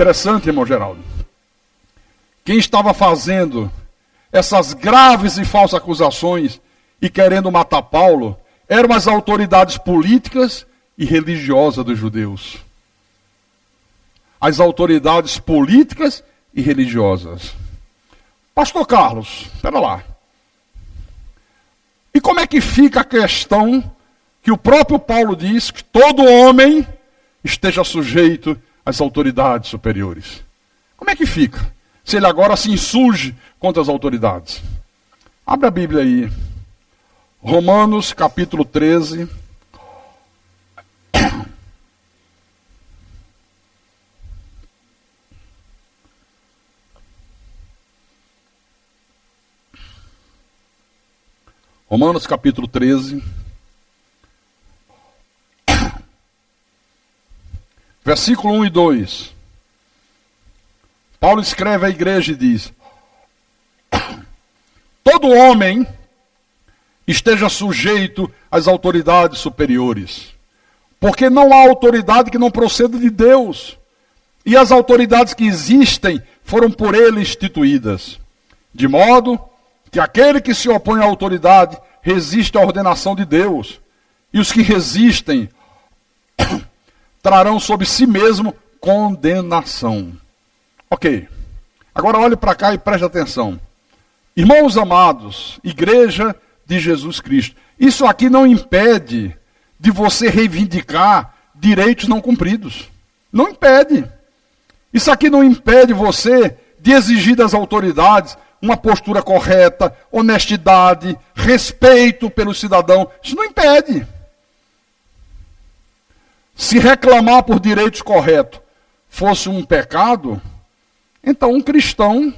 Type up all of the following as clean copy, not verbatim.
Interessante, irmão Geraldo. Quem estava fazendo essas graves e falsas acusações e querendo matar Paulo eram as autoridades políticas e religiosas dos judeus. As autoridades políticas e religiosas. Pastor Carlos, espera lá. E como é que fica a questão que o próprio Paulo diz que todo homem esteja sujeito às autoridades superiores? Como é que fica? Se ele agora se insurge contra as autoridades. Abre a Bíblia aí. Romanos capítulo 13. Romanos capítulo 13. Versículo 1 e 2. Paulo escreve à igreja e diz: todo homem esteja sujeito às autoridades superiores, porque não há autoridade que não proceda de Deus, e as autoridades que existem foram por ele instituídas, de modo que aquele que se opõe à autoridade resiste à ordenação de Deus, e os que resistem trarão sobre si mesmo condenação. Ok, agora olhe para cá e preste atenção. Irmãos amados, igreja de Jesus Cristo, isso aqui não impede de você reivindicar direitos não cumpridos. Não impede. Isso aqui não impede você de exigir das autoridades uma postura correta, honestidade, respeito pelo cidadão. Isso não impede. Se reclamar por direitos corretos fosse um pecado, então um cristão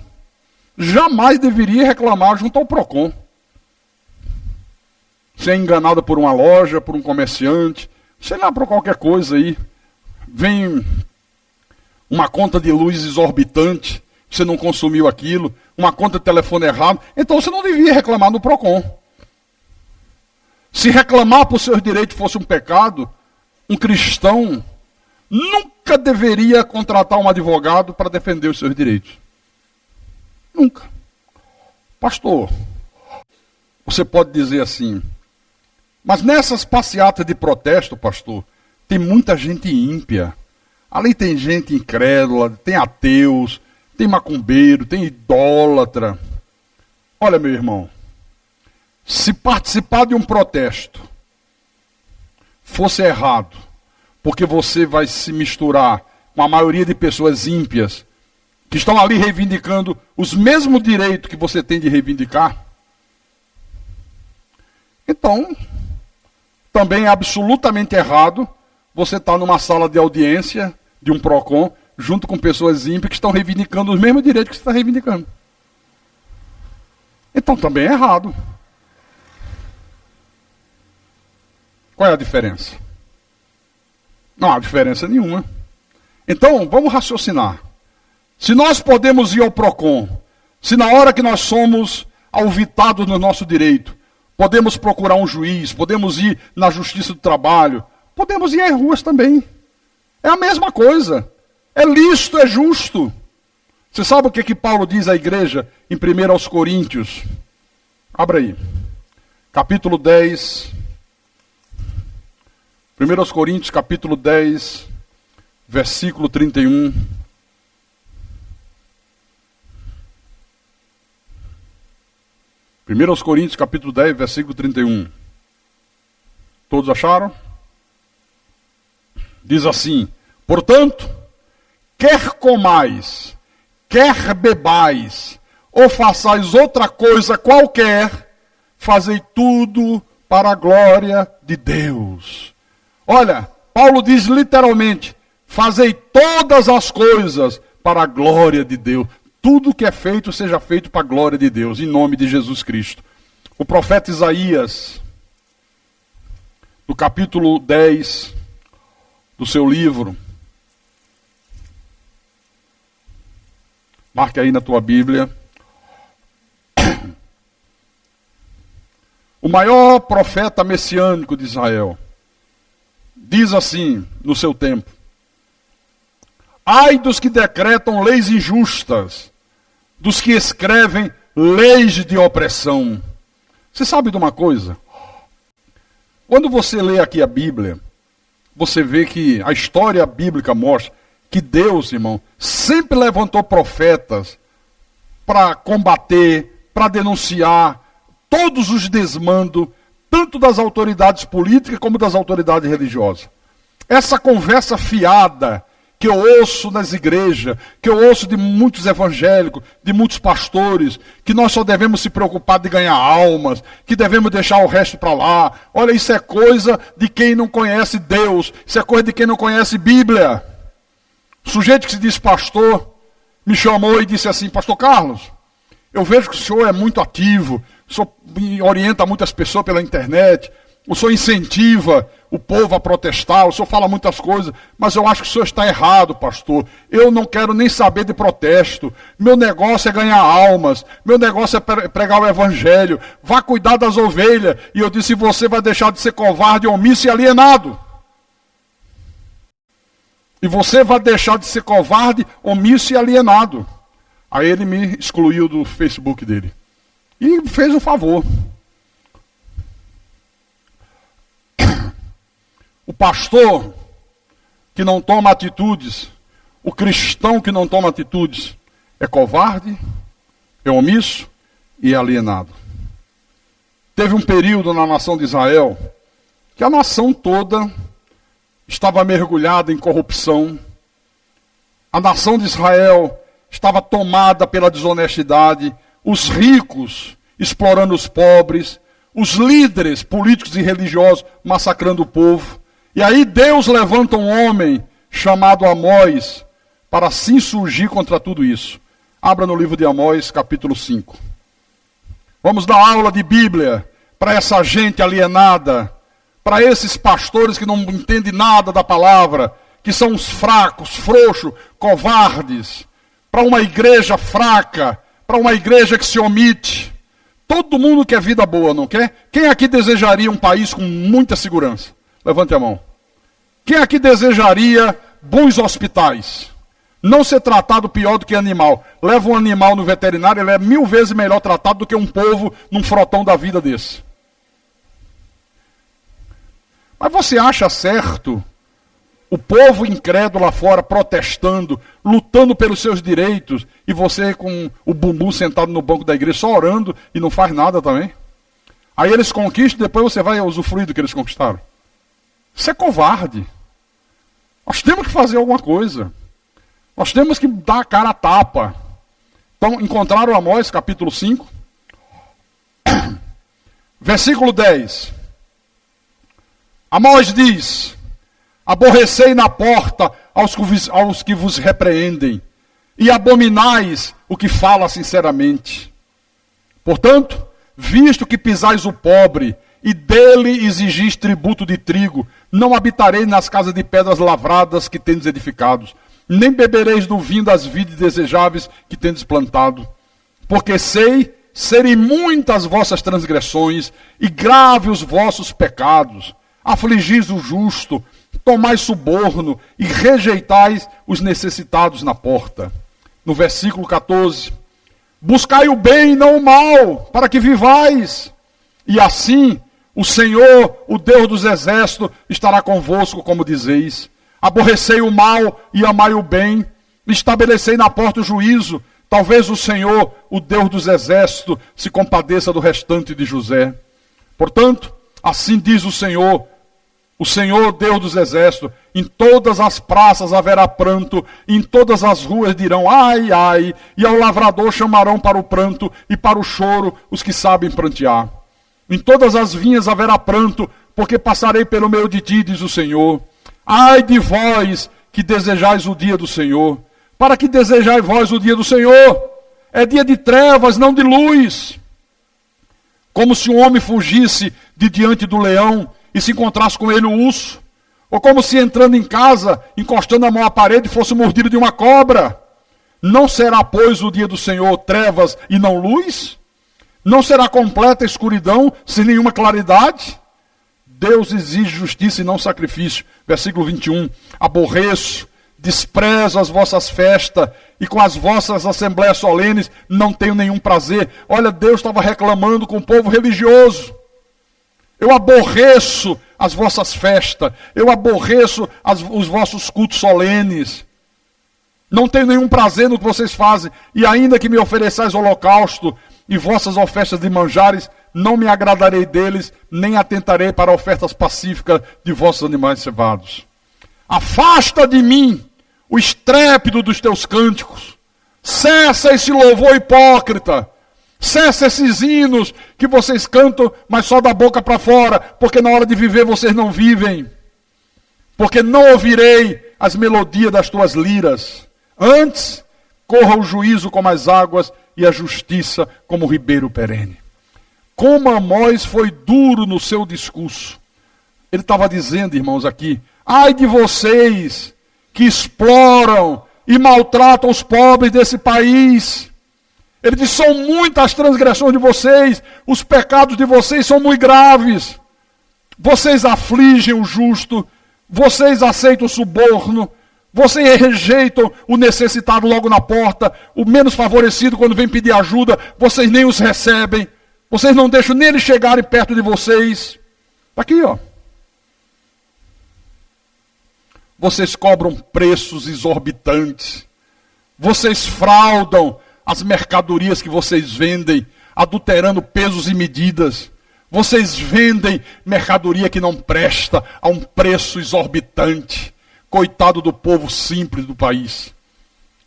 jamais deveria reclamar junto ao PROCON. Ser enganado por uma loja, por um comerciante, sei lá, por qualquer coisa aí. Vem uma conta de luz exorbitante, você não consumiu aquilo, uma conta de telefone errado, então você não devia reclamar no PROCON. Se reclamar por seus direitos fosse um pecado, um cristão nunca deveria contratar um advogado para defender os seus direitos. Nunca. Pastor, você pode dizer assim, mas nessas passeatas de protesto, pastor, tem muita gente ímpia. Ali tem gente incrédula, tem ateus, tem macumbeiro, tem idólatra. Olha, meu irmão, se participar de um protesto fosse errado, porque você vai se misturar com a maioria de pessoas ímpias, que estão ali reivindicando os mesmos direitos que você tem de reivindicar, então, também é absolutamente errado você estar numa sala de audiência de um PROCON, junto com pessoas ímpias que estão reivindicando os mesmos direitos que você está reivindicando. Então também é errado. Qual é a diferença? Não há diferença nenhuma. Então, vamos raciocinar. Se nós podemos ir ao PROCON, se na hora que nós somos alvitados no nosso direito, podemos procurar um juiz, podemos ir na justiça do trabalho, podemos ir às ruas também. É a mesma coisa. É lícito, é justo. Você sabe o que Paulo diz à igreja em 1 aos Coríntios? Abra aí. Capítulo 10. 1 aos Coríntios, capítulo 10, versículo 31. Primeiro aos Coríntios, capítulo 10, versículo 31. Todos acharam? Diz assim: portanto, quer comais, quer bebais, ou façais outra coisa qualquer, fazei tudo para a glória de Deus. Olha, Paulo diz literalmente, fazei todas as coisas para a glória de Deus. Tudo que é feito, seja feito para a glória de Deus, em nome de Jesus Cristo. O profeta Isaías, no capítulo 10 do seu livro, marque aí na tua Bíblia, o maior profeta messiânico de Israel, diz assim no seu tempo: Ai dos que decretam leis injustas, dos que escrevem leis de opressão. Você sabe de uma coisa? Quando você lê aqui a Bíblia, você vê que a história bíblica mostra que Deus, irmão, sempre levantou profetas para combater, para denunciar todos os desmandos, tanto das autoridades políticas como das autoridades religiosas. Essa conversa fiada que eu ouço nas igrejas, que eu ouço de muitos evangélicos, de muitos pastores, que nós só devemos se preocupar de ganhar almas, que devemos deixar o resto para lá. Olha, isso é coisa de quem não conhece Deus, isso é coisa de quem não conhece Bíblia. O sujeito que se diz pastor me chamou e disse assim: Pastor Carlos, eu vejo que o senhor é muito ativo, o senhor orienta muitas pessoas pela internet, o senhor incentiva o povo a protestar, o senhor fala muitas coisas, mas eu acho que o senhor está errado, pastor. Eu não quero nem saber de protesto. Meu negócio é ganhar almas, meu negócio é pregar o evangelho. Vá cuidar das ovelhas. E eu disse: você vai deixar de ser covarde, omisso e alienado. E você vai deixar de ser covarde, omisso e alienado. Aí ele me excluiu do Facebook dele. E fez um favor. O pastor que não toma atitudes, o cristão que não toma atitudes, é covarde, é omisso e é alienado. Teve um período na nação de Israel que a nação toda estava mergulhada em corrupção. A nação de Israel estava tomada pela desonestidade, os ricos explorando os pobres, os líderes políticos e religiosos massacrando o povo. E aí Deus levanta um homem chamado Amós para se insurgir contra tudo isso. Abra no livro de Amós, capítulo 5. Vamos dar aula de Bíblia para essa gente alienada, para esses pastores que não entendem nada da palavra, que são os fracos, frouxos, covardes, para uma igreja fraca, para uma igreja que se omite. Todo mundo quer vida boa, não quer? Quem aqui desejaria um país com muita segurança? Levante a mão. Quem aqui desejaria bons hospitais? Não ser tratado pior do que animal. Leva um animal no veterinário, ele é 1000 vezes melhor tratado do que um povo num frotão da vida desse. Mas você acha certo o povo incrédulo lá fora protestando, lutando pelos seus direitos, e você com o bumbum sentado no banco da igreja só orando e não faz nada também? Aí eles conquistam e depois você vai usufruir do que eles conquistaram. Isso é covarde. Nós temos que fazer alguma coisa. Nós temos que dar a cara a tapa. Então, encontraram Amós, capítulo 5. Versículo 10. Amós diz: aborrecei na porta aos que vos repreendem, e abominais o que fala sinceramente. Portanto, visto que pisais o pobre, e dele exigis tributo de trigo, não habitarei nas casas de pedras lavradas que tendes edificados, nem bebereis do vinho das vides desejáveis que tendes plantado. Porque sei serem muitas vossas transgressões, e graves os vossos pecados. Afligis o justo, tomais suborno, e rejeitais os necessitados na porta. No versículo 14, buscai o bem e não o mal, para que vivais. E assim o Senhor, o Deus dos exércitos, estará convosco, como dizeis. Aborrecei o mal e amai o bem. Estabelecei na porta o juízo. Talvez o Senhor, o Deus dos exércitos, se compadeça do restante de José. Portanto, assim diz o Senhor, Deus dos exércitos: em todas as praças haverá pranto, em todas as ruas dirão ai, ai, e ao lavrador chamarão para o pranto e para o choro os que sabem prantear. Em todas as vinhas haverá pranto, porque passarei pelo meio de ti, diz o Senhor. Ai de vós que desejais o dia do Senhor. Para que desejai vós o dia do Senhor? É dia de trevas, não de luz. Como se um homem fugisse de diante do leão e se encontrasse com ele um urso. Ou como se entrando em casa, encostando a mão à parede, fosse mordido de uma cobra. Não será, pois, o dia do Senhor trevas e não luz? Não será completa a escuridão sem nenhuma claridade? Deus exige justiça e não sacrifício. Versículo 21. Aborreço, Desprezo as vossas festas e com as vossas assembleias solenes não tenho nenhum prazer. Olha, Deus estava reclamando com o povo religioso. Eu aborreço as vossas festas, eu aborreço os vossos cultos solenes. Não tenho nenhum prazer no que vocês fazem. E ainda que me ofereçais holocausto e vossas ofertas de manjares, não me agradarei deles, nem atentarei para ofertas pacíficas de vossos animais cevados. Afasta de mim o estrépito dos teus cânticos. Cessa esse louvor hipócrita. Cessa esses hinos que vocês cantam, mas só da boca para fora, porque na hora de viver vocês não vivem. Porque não ouvirei as melodias das tuas liras. Antes, corra o juízo como as águas e a justiça como o ribeiro perene. Como Amós foi duro no seu discurso. Ele estava dizendo, irmãos, aqui, ai de vocês que exploram e maltratam os pobres desse país. Ele diz, são muitas as transgressões de vocês, os pecados de vocês são muito graves. Vocês afligem o justo, vocês aceitam o suborno, vocês rejeitam o necessitado logo na porta, o menos favorecido quando vem pedir ajuda, vocês nem os recebem, vocês não deixam nem eles chegarem perto de vocês. Está aqui, ó. Vocês cobram preços exorbitantes. Vocês fraudam as mercadorias que vocês vendem, adulterando pesos e medidas. Vocês vendem mercadoria que não presta a um preço exorbitante. Coitado do povo simples do país.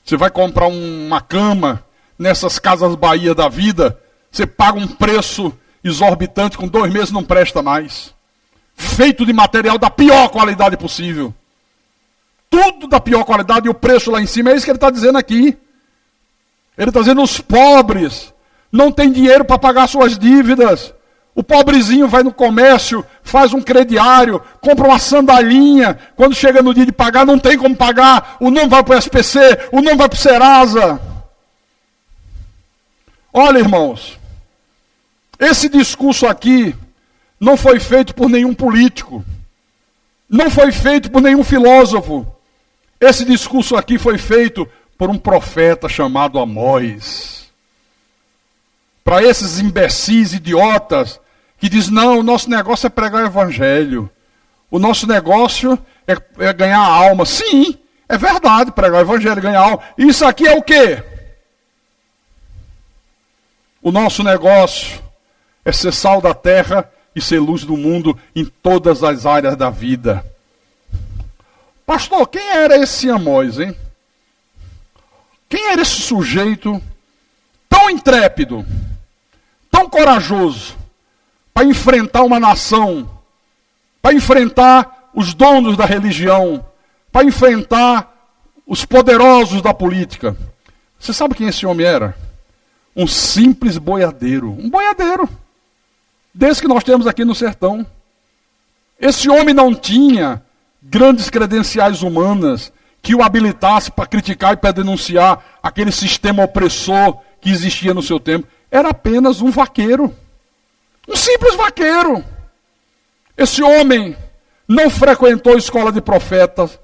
Você vai comprar uma cama nessas Casas Bahia da vida, você paga um preço exorbitante, com 2 meses não presta mais. Feito de material da pior qualidade possível. Tudo da pior qualidade e o preço lá em cima. É isso que ele está dizendo aqui. Ele está dizendo, os pobres não têm dinheiro para pagar suas dívidas. O pobrezinho vai no comércio, faz um crediário, compra uma sandalinha. Quando chega no dia de pagar, não tem como pagar. O nome vai para o SPC, o nome vai para o Serasa. Olha, irmãos, esse discurso aqui não foi feito por nenhum político. Não foi feito por nenhum filósofo. Esse discurso aqui foi feito por um profeta chamado Amós. Para esses imbecis, idiotas, que diz, não, o nosso negócio é pregar o evangelho. O nosso negócio é ganhar alma. Sim, é verdade, pregar o evangelho, ganhar alma. Isso aqui é o quê? O nosso negócio é ser sal da terra e ser luz do mundo em todas as áreas da vida. Pastor, quem era esse Amós, hein? Quem era esse sujeito tão intrépido, tão corajoso, para enfrentar uma nação, para enfrentar os donos da religião, para enfrentar os poderosos da política? Você sabe quem esse homem era? Um simples boiadeiro. Um boiadeiro. Desse que nós temos aqui no sertão. Esse homem não tinha grandes credenciais humanas que o habilitasse para criticar e para denunciar aquele sistema opressor que existia no seu tempo. Era apenas um vaqueiro. Um simples vaqueiro. Esse homem não frequentou escola de profetas,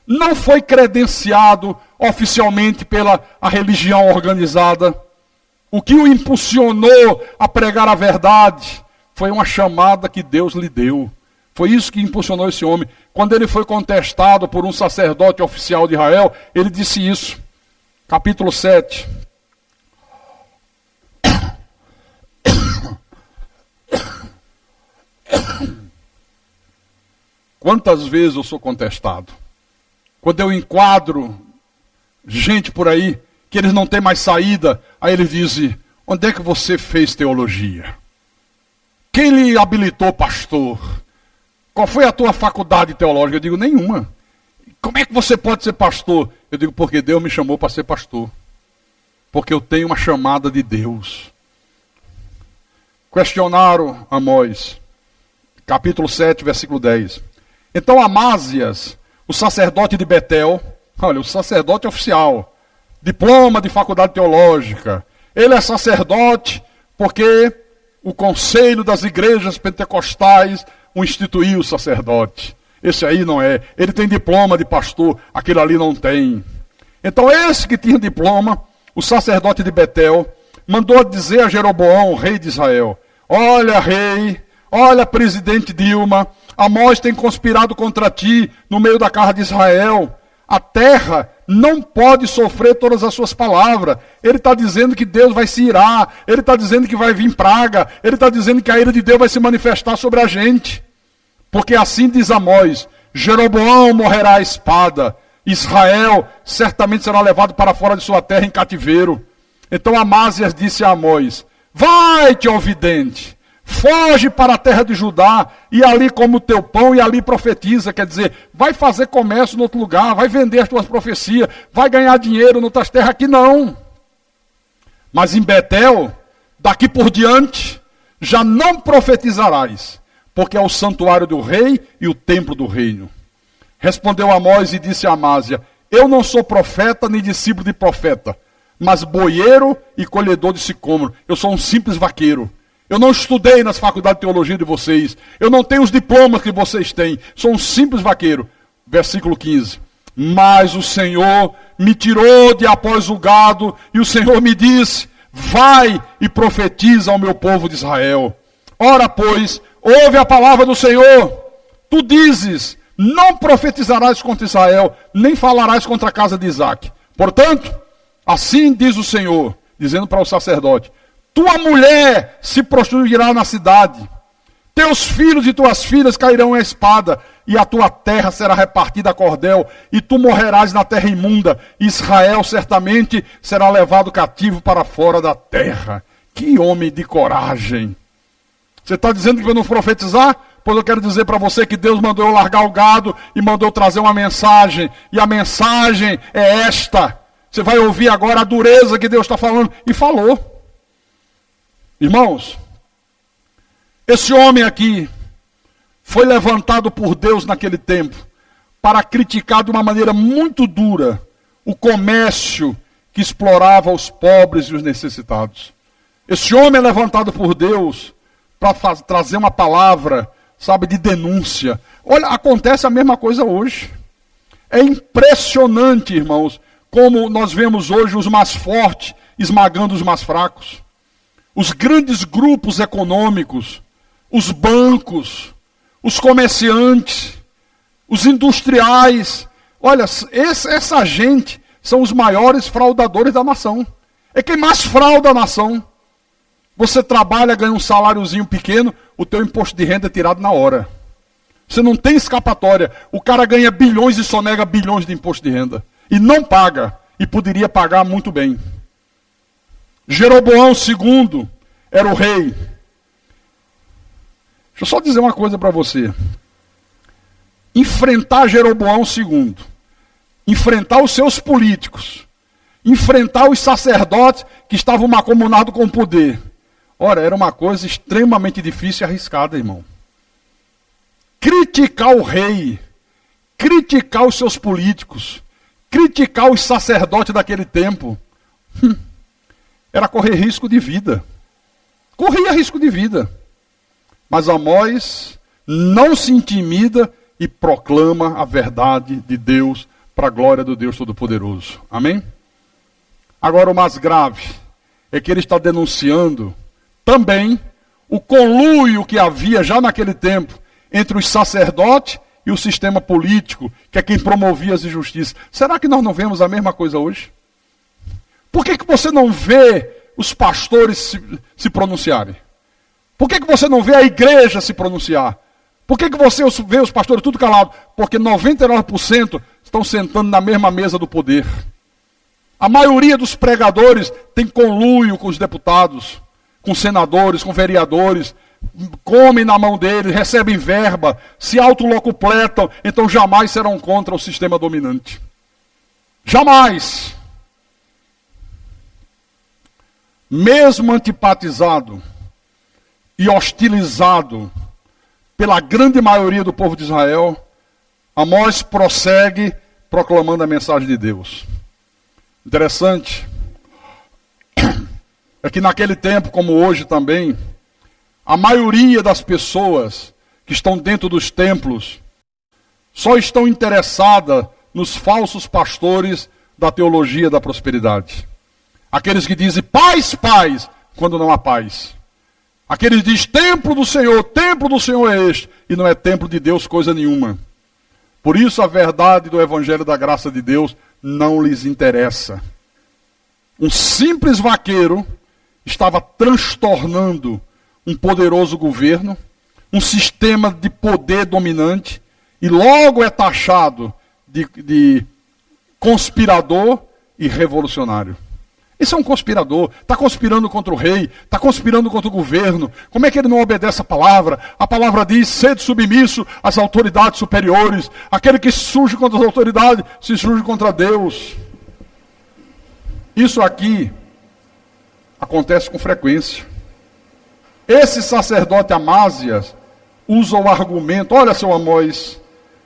não foi credenciado oficialmente pela a religião organizada. O que o impulsionou a pregar a verdade foi uma chamada que Deus lhe deu. Foi isso que impulsionou esse homem. Quando ele foi contestado por um sacerdote oficial de Israel, ele disse isso. Capítulo 7. Quantas vezes eu sou contestado? Quando eu enquadro gente por aí, que eles não têm mais saída, aí eles dizem, onde é que você fez teologia? Quem lhe habilitou pastor? Qual foi a tua faculdade teológica? Eu digo, nenhuma. Como é que você pode ser pastor? Eu digo, porque Deus me chamou para ser pastor. Porque eu tenho uma chamada de Deus. Questionaram Amós, capítulo 7, versículo 10. Então Amásias, o sacerdote de Betel, olha, o sacerdote oficial, diploma de faculdade teológica, ele é sacerdote porque o conselho das igrejas pentecostais o instituiu o sacerdote. esse aí não é. Ele tem diploma de pastor, aquele ali não tem. Então esse que tinha diploma, o sacerdote de Betel, mandou dizer a Jeroboão, rei de Israel: olha, rei, olha, presidente Dilma, Amós tem conspirado contra ti no meio da casa de Israel. A terra não pode sofrer todas as suas palavras. Ele está dizendo que Deus vai se irar. Ele está dizendo que vai vir praga. Ele está dizendo que a ira de Deus vai se manifestar sobre a gente. Porque assim diz Amós: Jeroboão morrerá à espada. Israel certamente será levado para fora de sua terra em cativeiro. Então Amásias disse a Amós: vai-te, ó vidente, foge para a terra de Judá, e ali come o teu pão, e ali profetiza. Quer dizer, vai fazer comércio em outro lugar, vai vender as tuas profecias, vai ganhar dinheiro em outras terras. Aqui não. Mas em Betel, daqui por diante, já não profetizarás, porque é o santuário do rei e o templo do reino. Respondeu Amós e disse a Amásia: eu não sou profeta nem discípulo de profeta, mas boieiro e colhedor de sicômoro. Eu sou um simples vaqueiro. Eu não estudei nas faculdades de teologia de vocês. Eu não tenho os diplomas que vocês têm. Sou um simples vaqueiro. Versículo 15. Mas o Senhor me tirou de após o gado, e o Senhor me disse: vai e profetiza ao meu povo de Israel. Ora, pois, ouve a palavra do Senhor. Tu dizes: não profetizarás contra Israel, nem falarás contra a casa de Isaque. Portanto, assim diz o Senhor, dizendo para o sacerdote: tua mulher se prostituirá na cidade, teus filhos e tuas filhas cairão à espada, e a tua terra será repartida a cordel, e tu morrerás na terra imunda. Israel certamente será levado cativo para fora da terra. Que homem de coragem! Você está dizendo que eu não profetizar? Pois eu quero dizer para você que Deus mandou eu largar o gado e mandou trazer uma mensagem, e a mensagem é esta. Você vai ouvir agora a dureza que Deus está falando. E falou. Irmãos, esse homem aqui foi levantado por Deus naquele tempo para criticar de uma maneira muito dura o comércio que explorava os pobres e os necessitados. Esse homem é levantado por Deus para trazer uma palavra, sabe, de denúncia. Olha, acontece a mesma coisa hoje. É impressionante, irmãos, como nós vemos hoje os mais fortes esmagando os mais fracos. Os grandes grupos econômicos, os bancos, os comerciantes, os industriais. Olha, essa gente são os maiores fraudadores da nação. É quem mais frauda a nação. Você trabalha, ganha um saláriozinho pequeno, o teu imposto de renda é tirado na hora. Você não tem escapatória. O cara ganha bilhões e sonega bilhões de imposto de renda. E não paga. E poderia pagar muito bem. Jeroboão II era o rei. Deixa eu só dizer uma coisa para você. Enfrentar Jeroboão II, enfrentar os seus políticos, enfrentar os sacerdotes que estavam mancomunados com o poder. Ora, era uma coisa extremamente difícil e arriscada, irmão. Criticar o rei, criticar os seus políticos, criticar os sacerdotes daquele tempo, era correr risco de vida. Corria risco de vida. Mas Amós não se intimida e proclama a verdade de Deus para a glória do Deus Todo-Poderoso. Amém? Agora o mais grave é que ele está denunciando também o conluio que havia já naquele tempo entre os sacerdotes e o sistema político, que é quem promovia as injustiças. Será que nós não vemos a mesma coisa hoje? Por que você não vê os pastores se pronunciarem? Por que você não vê a igreja se pronunciar? Por que você vê os pastores tudo calados? Porque 99% estão sentando na mesma mesa do poder. A maioria dos pregadores tem conluio com os deputados, com senadores, com vereadores, comem na mão deles, recebem verba, se autolocupletam, então jamais serão contra o sistema dominante. Jamais. Mesmo antipatizado e hostilizado pela grande maioria do povo de Israel, Amós prossegue proclamando a mensagem de Deus. Interessante é que naquele tempo, como hoje também, a maioria das pessoas que estão dentro dos templos só estão interessadas nos falsos pastores da teologia da prosperidade. Aqueles que dizem paz, paz, quando não há paz. Aqueles que dizem templo do Senhor é este, e não é templo de Deus coisa nenhuma. Por isso a verdade do Evangelho da graça de Deus não lhes interessa. Um simples vaqueiro estava transtornando um poderoso governo, um sistema de poder dominante, e logo é taxado de conspirador e revolucionário. Esse é um conspirador, está conspirando contra o rei, está conspirando contra o governo. Como é que ele não obedece a palavra? A palavra diz, sede submisso às autoridades superiores. Aquele que surge contra as autoridades, se surge contra Deus. Isso aqui acontece com frequência. Esse sacerdote Amásias usa o argumento, olha, seu Amós,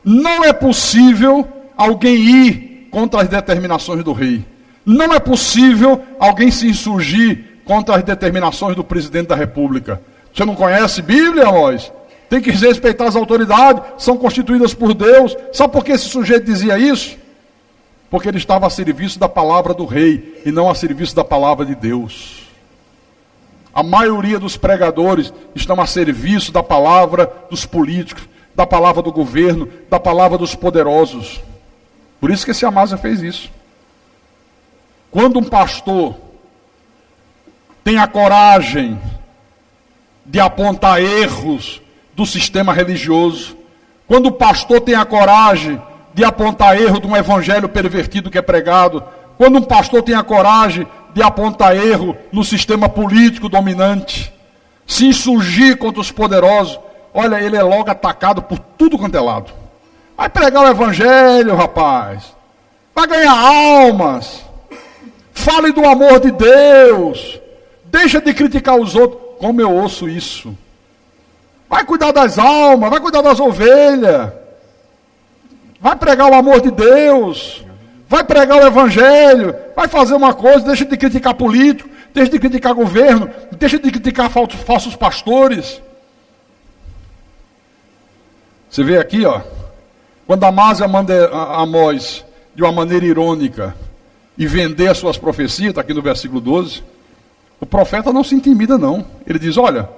não é possível alguém ir contra as determinações do rei. Não é possível alguém se insurgir contra as determinações do presidente da República. Você não conhece Bíblia, Amós? Tem que respeitar as autoridades, são constituídas por Deus. Sabe por que esse sujeito dizia isso? Porque ele estava a serviço da palavra do rei e não a serviço da palavra de Deus. A maioria dos pregadores estão a serviço da palavra dos políticos, da palavra do governo, da palavra dos poderosos. Por isso que esse Amásias fez isso. Quando um pastor tem a coragem de apontar erros do sistema religioso, quando o pastor tem a coragem de apontar erro de um evangelho pervertido que é pregado, quando um pastor tem a coragem de apontar erro no sistema político dominante, se insurgir contra os poderosos, olha, ele é logo atacado por tudo quanto é lado. Vai pregar o evangelho, rapaz. Vai ganhar almas. Fale do amor de Deus. Deixa de criticar os outros. Como eu ouço isso? Vai cuidar das almas, vai cuidar das ovelhas. Vai pregar o amor de Deus. Vai pregar o evangelho. Vai fazer uma coisa, deixa de criticar político, deixa de criticar governo, deixa de criticar falsos pastores. Você vê aqui, ó, quando Amásias manda Amós de uma maneira irônica e vender as suas profecias, está aqui no versículo 12, o profeta não se intimida não. Ele diz, olha,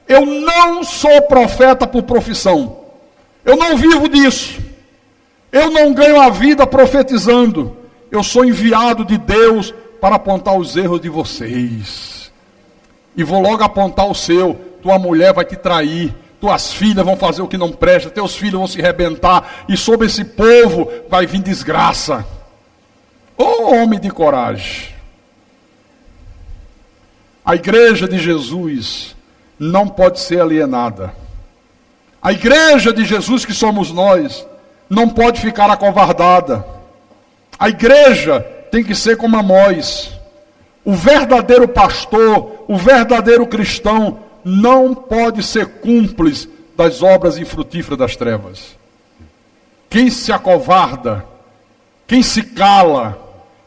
eu não sou profeta por profissão, eu não vivo disso, eu não ganho a vida profetizando, eu sou enviado de Deus para apontar os erros de vocês, e vou logo apontar o seu. Tua mulher vai te trair, tuas filhas vão fazer o que não presta, teus filhos vão se rebentar, e sobre esse povo vai vir desgraça. Ô homem de coragem! A igreja de Jesus não pode ser alienada. A igreja de Jesus, que somos nós, não pode ficar acovardada. A igreja tem que ser como Amós. O verdadeiro pastor, o verdadeiro cristão, não pode ser cúmplice das obras infrutíferas das trevas. Quem se acovarda, quem se cala,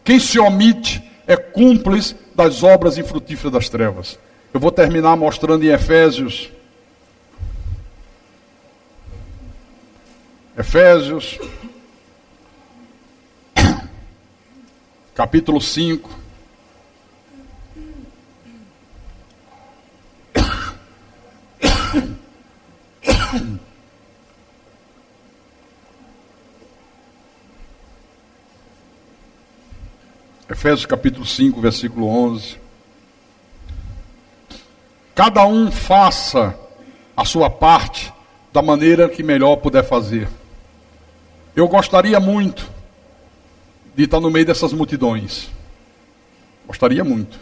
quem se omite, é cúmplice das obras infrutíferas das trevas. Eu vou terminar mostrando em Efésios. Efésios, capítulo 5. Efésios capítulo 5, versículo 11. Cada um faça a sua parte da maneira que melhor puder fazer. Eu gostaria muito de estar no meio dessas multidões. Gostaria muito.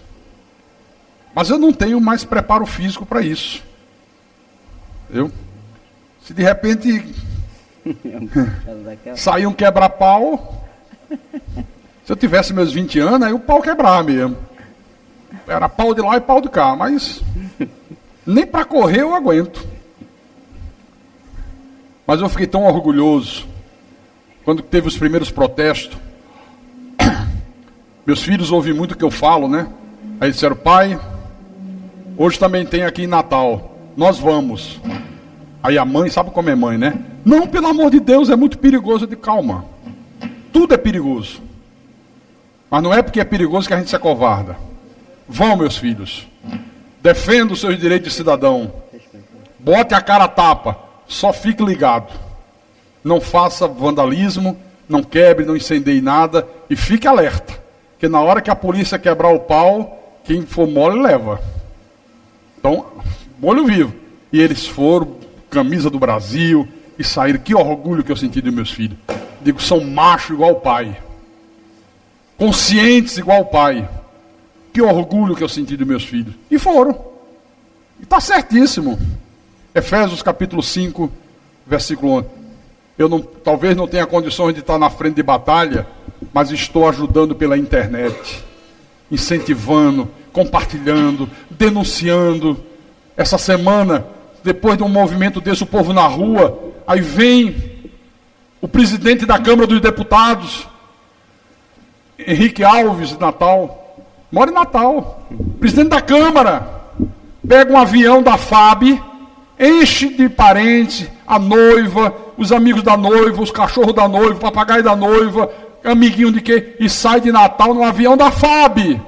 Mas eu não tenho mais preparo físico para isso. Se de repente sair um quebra-pau, se eu tivesse meus 20 anos, aí o pau quebrar mesmo. Era pau de lá e pau de cá, mas nem para correr eu aguento. Mas eu fiquei tão orgulhoso quando teve os primeiros protestos. Meus filhos ouvem muito o que eu falo, né? Aí disseram, pai, hoje também tem aqui em Natal, nós vamos. Aí a mãe, sabe como é mãe, né? Não, pelo amor de Deus, é muito perigoso. Eu digo, calma. Tudo é perigoso. Mas não é porque é perigoso que a gente se acovarda. Vão, meus filhos. Defenda os seus direitos de cidadão. Bote a cara a tapa. Só fique ligado. Não faça vandalismo, não quebre, não incendeie nada. E fique alerta. Porque na hora que a polícia quebrar o pau, quem for mole leva. Então, olho vivo. E eles foram, camisa do Brasil, e saíram. Que orgulho que eu senti dos meus filhos. Digo, são machos igual o pai. Conscientes igual o pai. Que orgulho que eu senti dos meus filhos. E foram. E está certíssimo. Efésios capítulo 5, versículo 11. Eu talvez não tenha condições de estar na frente de batalha, mas estou ajudando pela internet. Incentivando, compartilhando, denunciando. Essa semana, depois de um movimento desse, o povo na rua, aí vem o presidente da Câmara dos Deputados, Henrique Alves, de Natal, mora em Natal, presidente da Câmara, pega um avião da FAB, enche de parentes, a noiva, os amigos da noiva, os cachorros da noiva, o papagaio da noiva, amiguinho de quê, e sai de Natal no avião da FAB,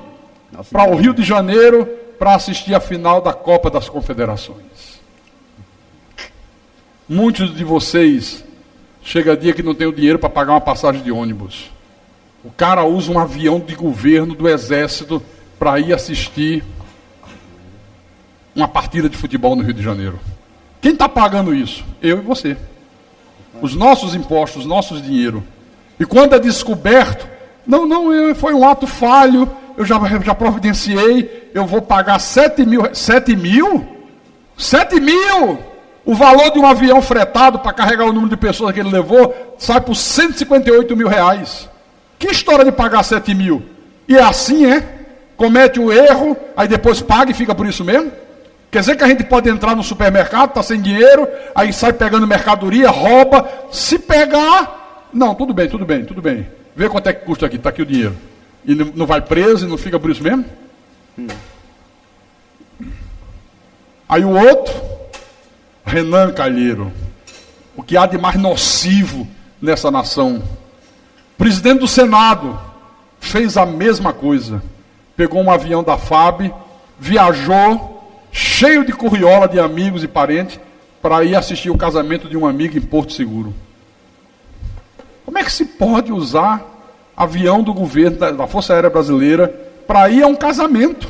para o Rio de Janeiro, para assistir a final da Copa das Confederações. Muitos de vocês, chega dia que não tem o dinheiro para pagar uma passagem de ônibus. O cara usa um avião de governo, do exército, para ir assistir uma partida de futebol no Rio de Janeiro. Quem está pagando isso? Eu e você. Os nossos impostos, os nossos dinheiro. E quando é descoberto, foi um ato falho, eu já providenciei, eu vou pagar 7 mil. 7 mil? 7 mil! O valor de um avião fretado para carregar o número de pessoas que ele levou sai por 158 mil reais. Que história de pagar 7 mil? E é assim, comete o erro, aí depois paga e fica por isso mesmo? Quer dizer que a gente pode entrar no supermercado, está sem dinheiro, aí sai pegando mercadoria, rouba, se pegar... Não, tudo bem. Vê quanto é que custa aqui, está aqui o dinheiro. E não vai preso e não fica por isso mesmo? Aí o outro, Renan Calheiro, o que há de mais nocivo nessa nação. Presidente do Senado fez a mesma coisa. Pegou um avião da FAB, viajou, cheio de curriola de amigos e parentes, para ir assistir o casamento de um amigo em Porto Seguro. Como é que se pode usar avião do governo, da Força Aérea Brasileira, para ir a um casamento?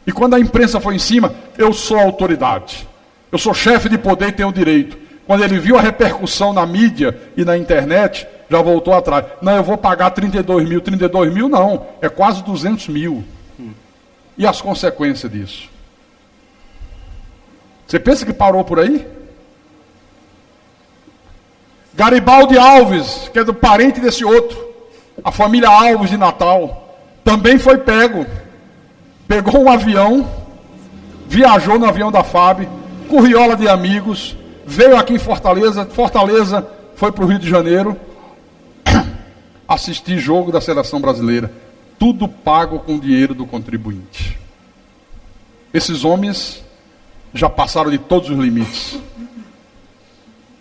E quando a imprensa foi em cima, eu sou autoridade. Eu sou chefe de poder e tenho direito. Quando ele viu a repercussão na mídia e na internet, já voltou atrás. Não, eu vou pagar 32 mil. 32 mil não, é quase 200 mil. E as consequências disso? Você pensa que parou por aí? Garibaldi Alves, que é do parente desse outro, a família Alves de Natal, também foi pego. Pegou um avião, viajou no avião da FAB, curriola de amigos, veio aqui em Fortaleza, foi para o Rio de Janeiro, assistir jogo da seleção brasileira. Tudo pago com dinheiro do contribuinte. Esses homens já passaram de todos os limites.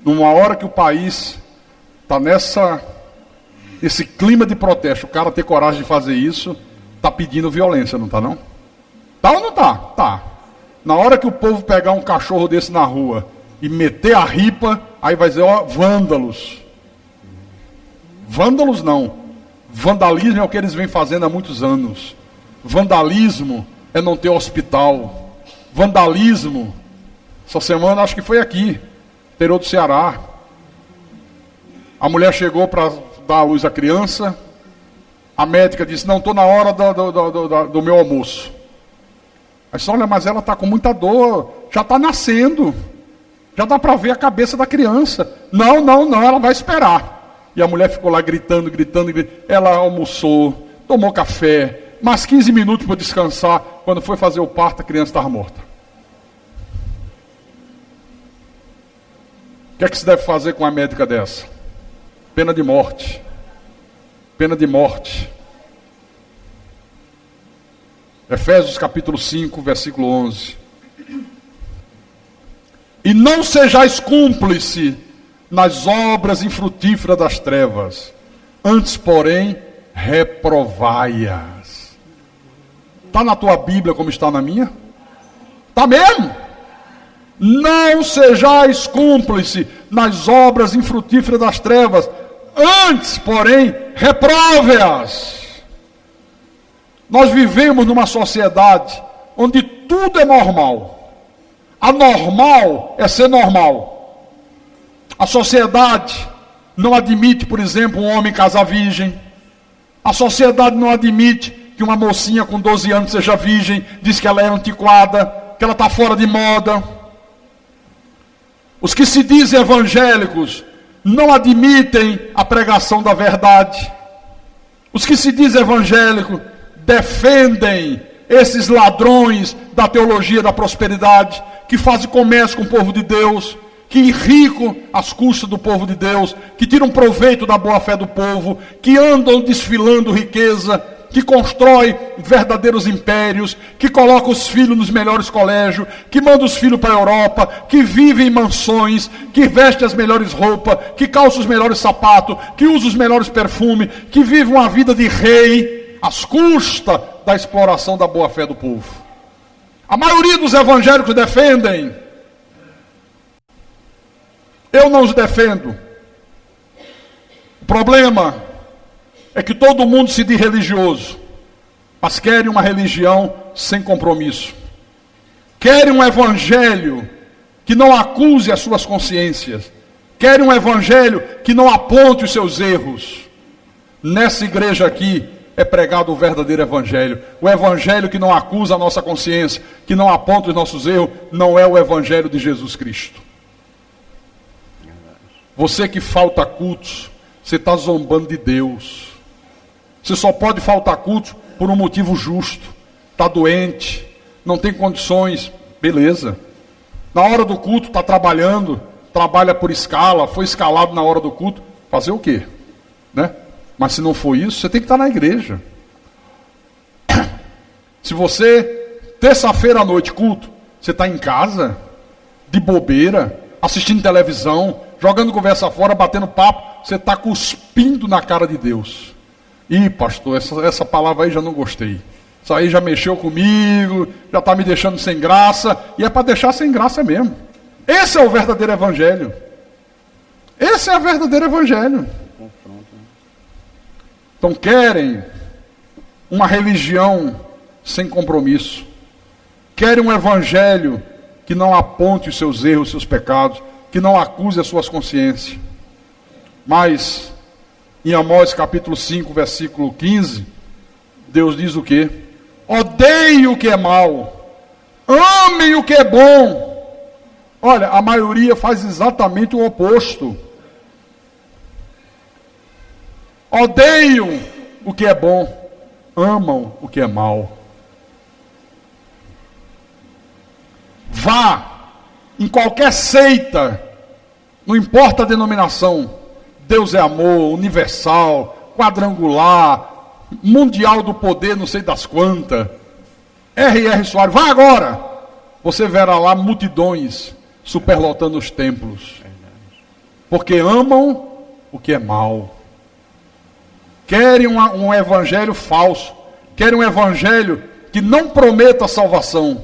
Numa hora que o país está nesse clima de protesto, o cara ter coragem de fazer isso, está pedindo violência, não está não? Tá ou não tá? Tá. Na hora que o povo pegar um cachorro desse na rua e meter a ripa, aí vai dizer, vândalos. Vândalos não. Vandalismo é o que eles vêm fazendo há muitos anos. Vandalismo é não ter hospital. Vandalismo, essa semana acho que foi aqui, interior do Ceará. A mulher chegou para dar à luz à criança, a médica disse, não, estou na hora do meu almoço. Aí disse, olha, mas ela está com muita dor, já está nascendo, já dá para ver a cabeça da criança. Não, ela vai esperar. E a mulher ficou lá gritando. Ela almoçou, tomou café, mais 15 minutos para descansar. Quando foi fazer o parto, a criança estava morta. O que é que se deve fazer com uma médica dessa? Pena de morte. Pena de morte. Efésios capítulo 5, versículo 11. E Não sejais cúmplice nas obras infrutíferas das trevas, antes, porém, reprovai-as. Está na tua Bíblia como está na minha? Está mesmo? Não sejais cúmplice nas obras infrutíferas das trevas, antes, porém, reprove-as. Nós vivemos numa sociedade onde tudo é normal. Anormal é ser normal. A sociedade não admite, por exemplo, um homem casar virgem. A sociedade não admite que uma mocinha com 12 anos seja virgem, diz que ela é antiquada, que ela está fora de moda. Os que se dizem evangélicos não admitem a pregação da verdade. Os que se dizem evangélicos defendem esses ladrões da teologia da prosperidade, que fazem comércio com o povo de Deus, que enricam às custas do povo de Deus, que tiram proveito da boa fé do povo, que andam desfilando riqueza, que constrói verdadeiros impérios, que coloca os filhos nos melhores colégios, que manda os filhos para a Europa, que vive em mansões, que veste as melhores roupas, que calça os melhores sapatos, que usa os melhores perfumes, que vive uma vida de rei, às custas da exploração da boa fé do povo. A maioria dos evangélicos defendem. Eu não os defendo. O problema é que todo mundo se diz religioso, mas querem uma religião sem compromisso. Querem um evangelho que não acuse as suas consciências. Querem um evangelho que não aponte os seus erros. Nessa igreja aqui é pregado o verdadeiro evangelho. O evangelho que não acusa a nossa consciência, que não aponta os nossos erros, não é o evangelho de Jesus Cristo. Você que falta cultos, você está zombando de Deus. Você só pode faltar culto por um motivo justo. Está doente, não tem condições, beleza. Na hora do culto está trabalhando, trabalha por escala, foi escalado na hora do culto. Fazer o quê? Né? Mas se não for isso, você tem que estar na igreja. Se você, terça-feira à noite, culto, você está em casa, de bobeira, assistindo televisão, jogando conversa fora, batendo papo, você está cuspindo na cara de Deus. Ih, pastor, essa palavra aí já não gostei. Isso aí já mexeu comigo, já está me deixando sem graça, e é para deixar sem graça mesmo. Esse é o verdadeiro evangelho. Esse é o verdadeiro evangelho. Então querem uma religião sem compromisso. Querem um evangelho que não aponte os seus erros, os seus pecados, que não acuse as suas consciências. Mas, em Amós capítulo 5, versículo 15, Deus diz o quê? Odeiem o que é mal, amem o que é bom. Olha, a maioria faz exatamente o oposto. Odeiam o que é bom, amam o que é mal. Vá em qualquer seita, não importa a denominação, Deus é amor, universal, quadrangular, mundial do poder, não sei das quantas. R.R. Soares, vá agora. Você verá lá multidões superlotando os templos. Porque amam o que é mal. Querem um evangelho falso. Querem um evangelho que não prometa salvação.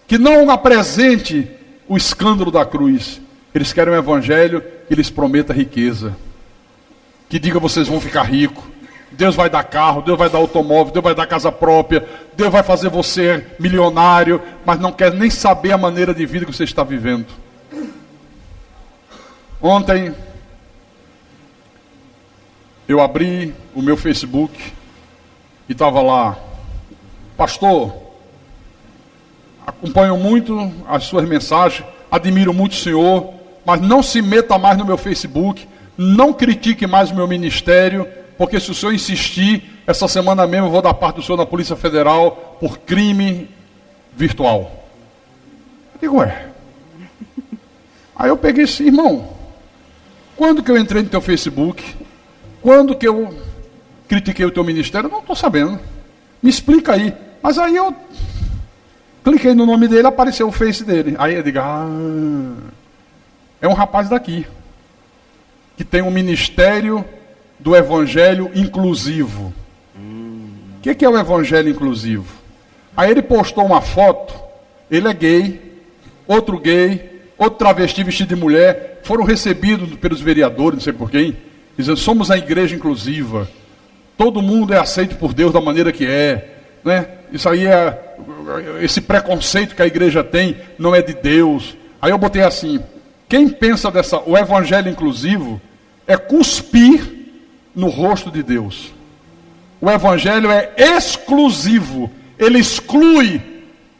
Que não apresente o escândalo da cruz. Eles querem um evangelho que lhes prometa riqueza. Que diga vocês vão ficar ricos. Deus vai dar carro, Deus vai dar automóvel, Deus vai dar casa própria, Deus vai fazer você milionário, mas não quer nem saber a maneira de vida que você está vivendo. Ontem, eu abri o meu Facebook e estava lá, pastor, acompanho muito as suas mensagens, admiro muito o senhor, mas não se meta mais no meu Facebook, não critique mais o meu ministério, porque se o senhor insistir, essa semana mesmo eu vou dar parte do senhor na Polícia Federal por crime virtual. Eu digo, ué. Aí eu peguei esse irmão. Quando que eu entrei no teu Facebook? Quando que eu critiquei o teu ministério? Eu não estou sabendo. Me explica aí. Mas aí eu cliquei no nome dele, apareceu o Face dele. Aí eu digo, é um rapaz daqui, que tem um ministério do evangelho inclusivo. O que é o evangelho inclusivo? Aí ele postou uma foto, ele é gay, outro travesti vestido de mulher, foram recebidos pelos vereadores, não sei por quem, dizendo, somos a igreja inclusiva, todo mundo é aceito por Deus da maneira que é, né? Isso aí esse preconceito que a igreja tem não é de Deus. Aí eu botei assim, quem pensa o evangelho inclusivo é cuspir no rosto de Deus. O evangelho é exclusivo, ele exclui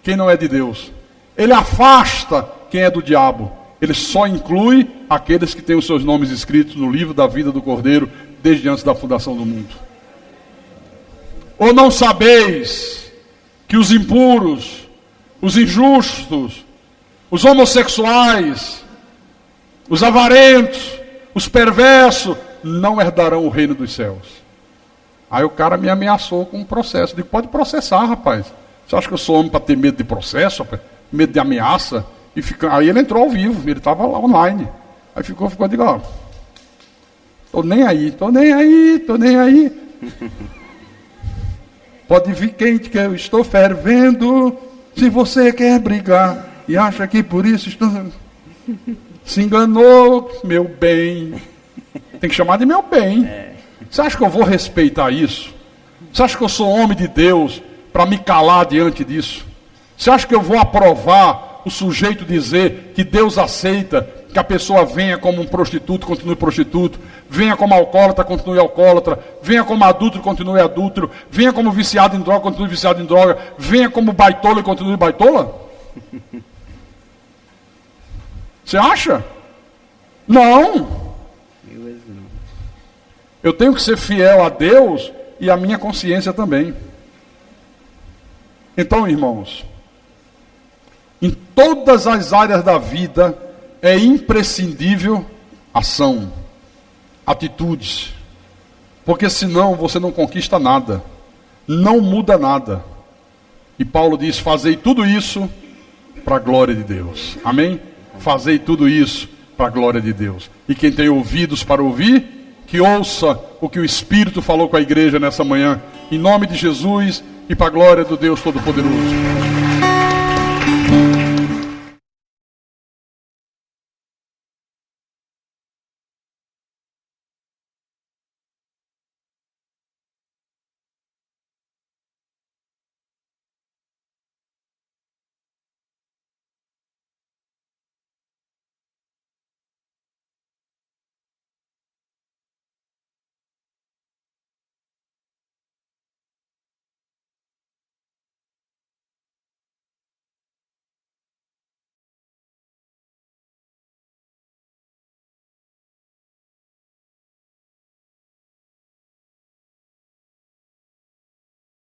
quem não é de Deus, ele afasta quem é do diabo, ele só inclui aqueles que têm os seus nomes escritos no livro da vida do Cordeiro desde antes da fundação do mundo. Ou não sabeis que os impuros, os injustos, os homossexuais, os avarentos, os perversos não herdarão o reino dos céus? Aí o cara me ameaçou com um processo. Eu digo, pode processar, rapaz. Você acha que eu sou homem para ter medo de processo, rapaz? Medo de ameaça? Aí ele entrou ao vivo, ele estava lá online. Aí ficou, eu digo, ó, tô nem aí. Pode vir quente que eu estou fervendo. Se você quer brigar e acha que por isso estou... Se enganou, meu bem. Tem que chamar de meu bem. Você acha que eu vou respeitar isso? Você acha que eu sou homem de Deus para me calar diante disso? Você acha que eu vou aprovar o sujeito dizer que Deus aceita que a pessoa venha como um prostituto, continue prostituto, venha como alcoólatra, continue alcoólatra, venha como adúltero, continue adúltero, venha como viciado em droga, continue viciado em droga, venha como baitola e continue baitola? Você acha? Não. Eu tenho que ser fiel a Deus e à minha consciência também. Então, irmãos, em todas as áreas da vida é imprescindível ação, atitudes, porque senão você não conquista nada, não muda nada. E Paulo diz, fazei tudo isso para a glória de Deus. Amém? Fazei tudo isso para a glória de Deus. E quem tem ouvidos para ouvir, que ouça o que o Espírito falou com a igreja nessa manhã, em nome de Jesus e para a glória do Deus Todo-Poderoso.